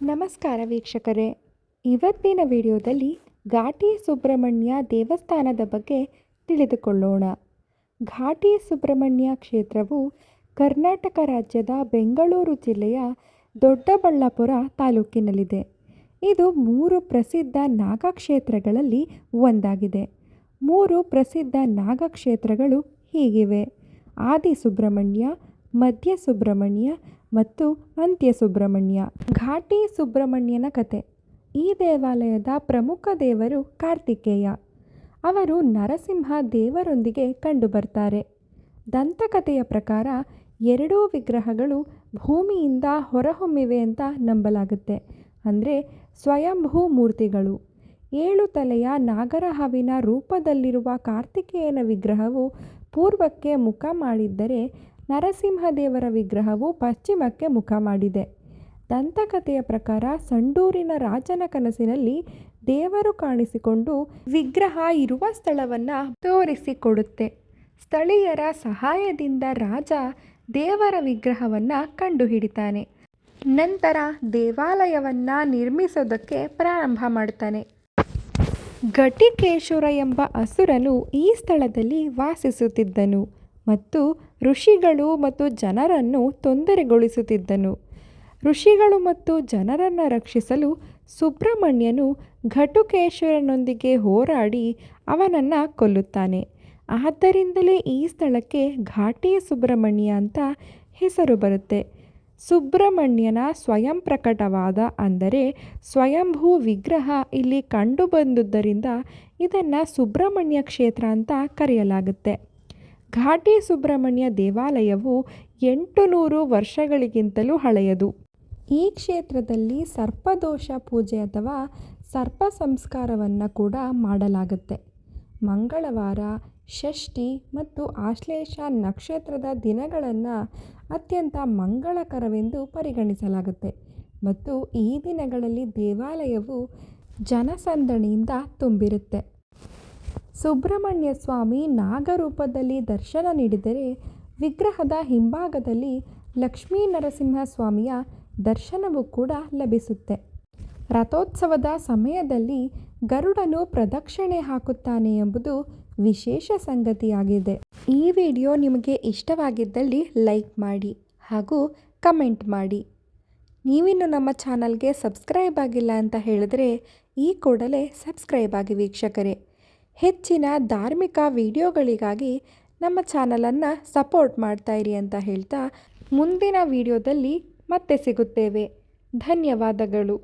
ನಮಸ್ಕಾರ ವೀಕ್ಷಕರೇ, ಇವತ್ತಿನ ವಿಡಿಯೋದಲ್ಲಿ ಘಾಟಿ ಸುಬ್ರಹ್ಮಣ್ಯ ದೇವಸ್ಥಾನದ ಬಗ್ಗೆ ತಿಳಿದುಕೊಳ್ಳೋಣ. ಘಾಟಿ ಸುಬ್ರಹ್ಮಣ್ಯ ಕ್ಷೇತ್ರವು ಕರ್ನಾಟಕ ರಾಜ್ಯದ ಬೆಂಗಳೂರು ಜಿಲ್ಲೆಯ ದೊಡ್ಡಬಳ್ಳಾಪುರ ತಾಲೂಕಿನಲ್ಲಿದೆ. ಇದು 3 ಪ್ರಸಿದ್ಧ ನಾಗಕ್ಷೇತ್ರಗಳಲ್ಲಿ ಒಂದಾಗಿದೆ. 3 ಪ್ರಸಿದ್ಧ ನಾಗಕ್ಷೇತ್ರಗಳು ಹೀಗಿವೆ: ಆದಿ ಸುಬ್ರಹ್ಮಣ್ಯ, ಮಧ್ಯ ಸುಬ್ರಹ್ಮಣ್ಯ ಮತ್ತು ಅಂತ್ಯ ಸುಬ್ರಹ್ಮಣ್ಯ. ಘಾಟಿ ಸುಬ್ರಹ್ಮಣ್ಯನ ಕಥೆ. ಈ ದೇವಾಲಯದ ಪ್ರಮುಖ ದೇವರು ಕಾರ್ತಿಕೇಯ. ಅವರು ನರಸಿಂಹ ದೇವರೊಂದಿಗೆ ಕಂಡುಬರ್ತಾರೆ. ದಂತಕಥೆಯ ಪ್ರಕಾರ 2 ವಿಗ್ರಹಗಳು ಭೂಮಿಯಿಂದ ಹೊರಹೊಮ್ಮಿವೆ ಅಂತ ನಂಬಲಾಗುತ್ತೆ. ಅಂದರೆ ಸ್ವಯಂಭೂ ಮೂರ್ತಿಗಳು. 7 ತಲೆಯ ನಾಗರಹಾವಿನ ರೂಪದಲ್ಲಿರುವ ಕಾರ್ತಿಕೇಯನ ವಿಗ್ರಹವು ಪೂರ್ವಕ್ಕೆ ಮುಖ ಮಾಡಿದ್ದರೆ, ನರಸಿಂಹದೇವರ ವಿಗ್ರಹವು ಪಶ್ಚಿಮಕ್ಕೆ ಮುಖ ಮಾಡಿದೆ. ದಂತಕಥೆಯ ಪ್ರಕಾರ ಸಂಡೂರಿನ ರಾಜನ ಕನಸಿನಲ್ಲಿ ದೇವರು ಕಾಣಿಸಿಕೊಂಡು ವಿಗ್ರಹ ಇರುವ ಸ್ಥಳವನ್ನು ತೋರಿಸಿಕೊಡುತ್ತೆ. ಸ್ಥಳೀಯರ ಸಹಾಯದಿಂದ ರಾಜ ದೇವರ ವಿಗ್ರಹವನ್ನು ಕಂಡುಹಿಡಿತಾನೆ. ನಂತರ ದೇವಾಲಯವನ್ನು ನಿರ್ಮಿಸೋದಕ್ಕೆ ಪ್ರಾರಂಭ ಮಾಡ್ತಾನೆ. ಘಟಿಕೇಶ್ವರ ಎಂಬ ಅಸುರನು ಈ ಸ್ಥಳದಲ್ಲಿ ವಾಸಿಸುತ್ತಿದ್ದನು ಮತ್ತು ಋಷಿಗಳು ಮತ್ತು ಜನರನ್ನು ತೊಂದರೆಗೊಳಿಸುತ್ತಿದ್ದನು. ಋಷಿಗಳು ಮತ್ತು ಜನರನ್ನು ರಕ್ಷಿಸಲು ಸುಬ್ರಹ್ಮಣ್ಯನು ಘಟುಕೇಶ್ವರನೊಂದಿಗೆ ಹೋರಾಡಿ ಅವನನ್ನು ಕೊಲ್ಲುತ್ತಾನೆ. ಆದ್ದರಿಂದಲೇ ಈ ಸ್ಥಳಕ್ಕೆ ಘಾಟಿ ಸುಬ್ರಹ್ಮಣ್ಯ ಅಂತ ಹೆಸರು ಬರುತ್ತೆ. ಸುಬ್ರಹ್ಮಣ್ಯನ ಸ್ವಯಂ ಪ್ರಕಟವಾದ ಅಂದರೆ ಸ್ವಯಂಭೂ ವಿಗ್ರಹ ಇಲ್ಲಿ ಕಂಡುಬಂದುದರಿಂದ ಇದನ್ನು ಸುಬ್ರಹ್ಮಣ್ಯ ಕ್ಷೇತ್ರ ಅಂತ ಕರೆಯಲಾಗುತ್ತೆ. ಘಾಟಿ ಸುಬ್ರಹ್ಮಣ್ಯ ದೇವಾಲಯವು 800 ವರ್ಷಗಳಿಗಿಂತಲೂ ಹಳೆಯದು. ಈ ಕ್ಷೇತ್ರದಲ್ಲಿ ಸರ್ಪದೋಷ ಪೂಜೆ ಅಥವಾ ಸರ್ಪ ಸಂಸ್ಕಾರವನ್ನು ಕೂಡ ಮಾಡಲಾಗುತ್ತೆ. ಮಂಗಳವಾರ, ಷಷ್ಠಿ ಮತ್ತು ಆಶ್ಲೇಷ ನಕ್ಷತ್ರದ ದಿನಗಳನ್ನು ಅತ್ಯಂತ ಮಂಗಳಕರವೆಂದು ಪರಿಗಣಿಸಲಾಗುತ್ತೆ ಮತ್ತು ಈ ದಿನಗಳಲ್ಲಿ ದೇವಾಲಯವು ಜನಸಂದಣಿಯಿಂದ ತುಂಬಿರುತ್ತೆ. ಸುಬ್ರಹ್ಮಣ್ಯ ಸ್ವಾಮಿ ನಾಗರೂಪದಲ್ಲಿ ದರ್ಶನ ನೀಡಿದರೆ, ವಿಗ್ರಹದ ಹಿಂಭಾಗದಲ್ಲಿ ಲಕ್ಷ್ಮೀ ನರಸಿಂಹ ಸ್ವಾಮಿಯ ದರ್ಶನವೂ ಕೂಡ ಲಭಿಸುತ್ತೆ. ರಥೋತ್ಸವದ ಸಮಯದಲ್ಲಿ ಗರುಡನು ಪ್ರದಕ್ಷಿಣೆ ಹಾಕುತ್ತಾನೆ ಎಂಬುದು ವಿಶೇಷ ಸಂಗತಿಯಾಗಿದೆ. ಈ ವಿಡಿಯೋ ನಿಮಗೆ ಇಷ್ಟವಾಗಿದ್ದಲ್ಲಿ ಲೈಕ್ ಮಾಡಿ ಹಾಗೂ ಕಮೆಂಟ್ ಮಾಡಿ. ನೀವಿನ್ನು ನಮ್ಮ ಚಾನಲ್ಗೆ ಸಬ್ಸ್ಕ್ರೈಬ್ ಆಗಿಲ್ಲ ಅಂತ ಹೇಳಿದ್ರೆ ಈ ಕೂಡಲೇ ಸಬ್ಸ್ಕ್ರೈಬ್ ಆಗಿ ವೀಕ್ಷಕರೇ. ಹೆಚ್ಚಿನ ಧಾರ್ಮಿಕ ವಿಡಿಯೋಗಳಿಗಾಗಿ ನಮ್ಮ ಚಾನಲನ್ನು ಸಪೋರ್ಟ್ ಮಾಡ್ತಾಯಿರಿ ಅಂತ ಹೇಳ್ತಾ ಮುಂದಿನ ವಿಡಿಯೋದಲ್ಲಿ ಮತ್ತೆ ಸಿಗುತ್ತೇವೆ. ಧನ್ಯವಾದಗಳು.